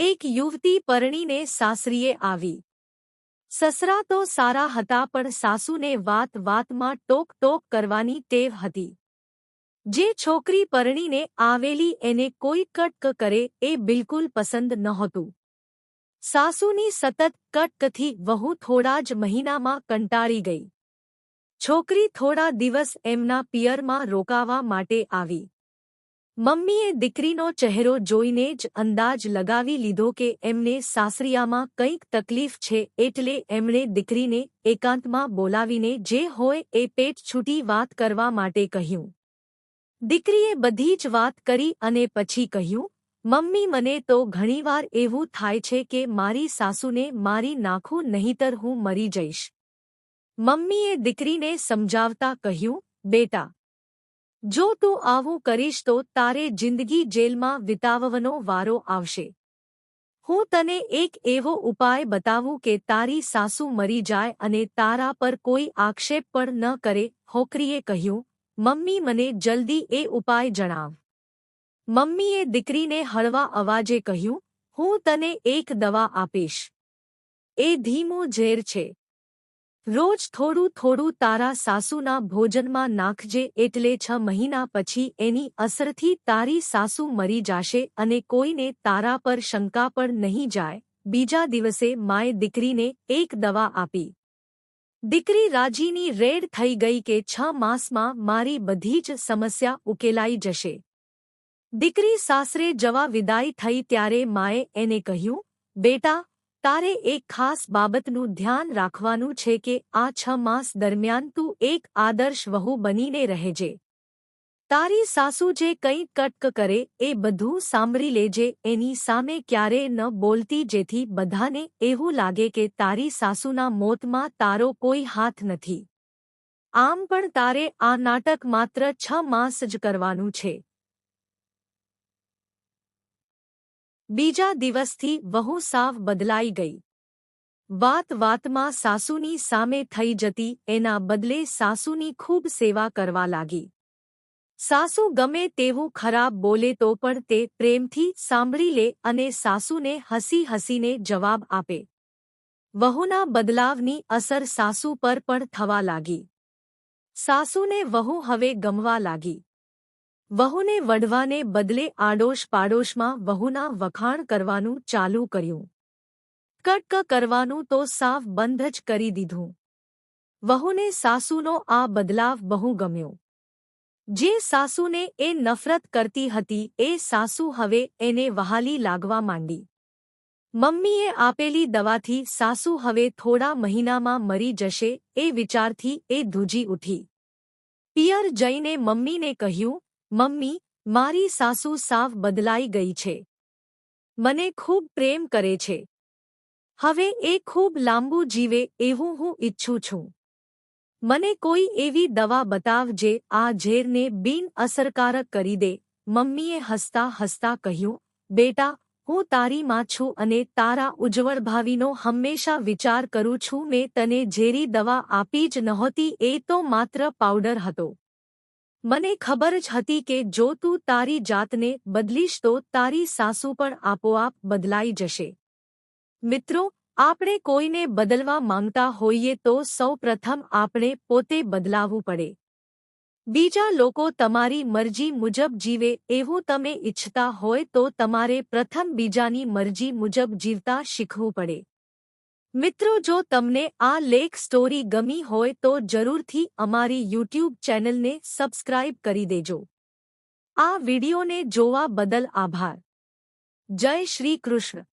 એક યુવતી પરણીને સાસરીએ આવી। સસરા તો સારા હતા પણ સાસુને વાત વાતમાં ટોક ટોક કરવાની ટેવ હતી। જે છોકરી પરણીને આવેલી એને કોઈ કટક કરે એ બિલકુલ પસંદ નહોતું। સાસુની સતત કટકથી વહુ થોડા જ મહિનામાં કંટાળી ગઈ। છોકરી થોડા દિવસ એમના પિયરમાં રોકાવા માટે આવી। મમ્મીએ દીકરીનો ચહેરો જોઈને જ અંદાજ લગાવી લીધો કે એમને સાસરિયામાં કંઈક તકલીફ છે એટલે એમણે દીકરીને એકાંતમાં બોલાવીને જે હોય એ પેટ છૂટી વાત કરવા માટે કહ્યું। દીકરીએ બધી જ વાત કરી અને પછી કહ્યું, મમ્મી મને તો ઘણીવાર એવું થાય છે કે મારી સાસુને મારી નાખું નહીંતર હું મરી જઈશ। મમ્મીએ દીકરીને સમજાવતા કહ્યું, બેટા જો તું આવું કરીશ તો તારે જિંદગી જેલમાં વિતાવવાનો વારો આવશે। હું તને એક એવો ઉપાય બતાવું કે તારી સાસુ મરી જાય અને તારા પર કોઈ આક્ષેપ પણ ન કરે। છોકરીએ કહ્યું, મમ્મી મને જલ્દી એ ઉપાય જણાવ। મમ્મીએ દીકરીને હળવા અવાજે કહ્યું, હું તને એક દવા આપીશ। એ ધીમું ઝેર છે। રોજ થોડું થોડું તારા સાસુના ભોજનમાં નાખજે એટલે 6 મહિના પછી એની અસરથી તારી સાસુ મરી જશે અને કોઈને તારા પર શંકા પણ નહીં જાય। બીજા દિવસે માએ દીકરીને એક દવા આપી। દીકરી રાજીની રેડ થઈ ગઈ કે 6 માસમાં મારી બધી જ સમસ્યા ઉકેલાઈ જશે। દીકરી સાસરે જવા વિદાય થઈ ત્યારે માએ એને કહ્યું, બેટા તારે એક ખાસ બાબતનું ધ્યાન રાખવાનું છે કે આ 6 માસ દરમિયાન તું એક આદર્શ વહુ બનીને રહેજે। તારી સાસુ જે કંઈ કટક કરે એ બધું સાંભળી લેજે। એની સામે ક્યારે ન બોલતી જેથી બધાને એવું લાગે કે તારી સાસુના મોતમાં તારો કોઈ હાથ નથી। આમ પણ તારે આ નાટક માત્ર 6 માસ જ કરવાનું છે। બીજા દિવસથી વહુ સાવ બદલાઈ ગઈ। વાત વાતમાં સાસુની સામે થઈ જતી એના બદલે સાસુની ખૂબ સેવા કરવા લાગી। સાસુ ગમે તેવું ખરાબ બોલે તો પણ તે પ્રેમથી સાંભળી લે અને સાસુને હસી હસીને જવાબ આપે। વહુના બદલાવની અસર સાસુ પર પણ થવા લાગી। સાસુને વહુ હવે ગમવા લાગી। વહુને વઢવાને બદલે આડોશ પાડોશમાં વહુના વખાણ કરવાનું ચાલુ કર્યું। કટક કરવાનું તો સાવ બંધ જ કરી દીધું। વહુને સાસુનો આ બદલાવ બહુ ગમ્યો। જે સાસુને એ નફરત કરતી હતી એ સાસુ હવે એને વહાલી લાગવા માંડી। મમ્મીએ આપેલી દવાથી સાસુ હવે થોડા મહિનામાં મરી જશે એ વિચારથી એ ધ્રુજી ઉઠી। પિયર જઈને મમ્મીને કહ્યું, મમ્મી મારી સાસુ સાવ બદલાઈ ગઈ છે। મને ખૂબ પ્રેમ કરે છે। હવે એ ખૂબ લાંબુ જીવે એવું હું ઈચ્છું છું। મને કોઈ એવી દવા બતાવ જે આ ઝેરને બિન અસરકારક કરી દે। મમ્મીએ હસતા હસતા કહ્યું, બેટા હું તારી માં છું અને તારા ઉજ્જવળ ભાવિનો હંમેશા વિચાર કરું છું। મેં તને ઝેરી દવા આપી જ નહોતી એ તો માત્ર પાવડર હતો। મને ખબર જ હતી કે જો તું તારી જાતને બદલીશ તો તારી સાસુ પણ આપોઆપ બદલાઈ જશે। મિત્રો આપણે કોઈને બદલવા માંગતા હોઈએ તો સૌ પ્રથમ આપણે પોતે બદલાવવું પડે। બીજા લોકો તમારી મરજી મુજબ જીવે એવું તમે ઈચ્છતા હોય તો તમારે પ્રથમ બીજાની મરજી મુજબ જીવતા શીખવું પડે। મિત્રો જો તમને આ લેખ સ્ટોરી ગમી હોય તો જરૂરથી અમારી YouTube ચેનલને સબસ્ક્રાઇબ કરી દેજો। આ વિડિયોને જોવા બદલ આભાર। જય શ્રી કૃષ્ણ।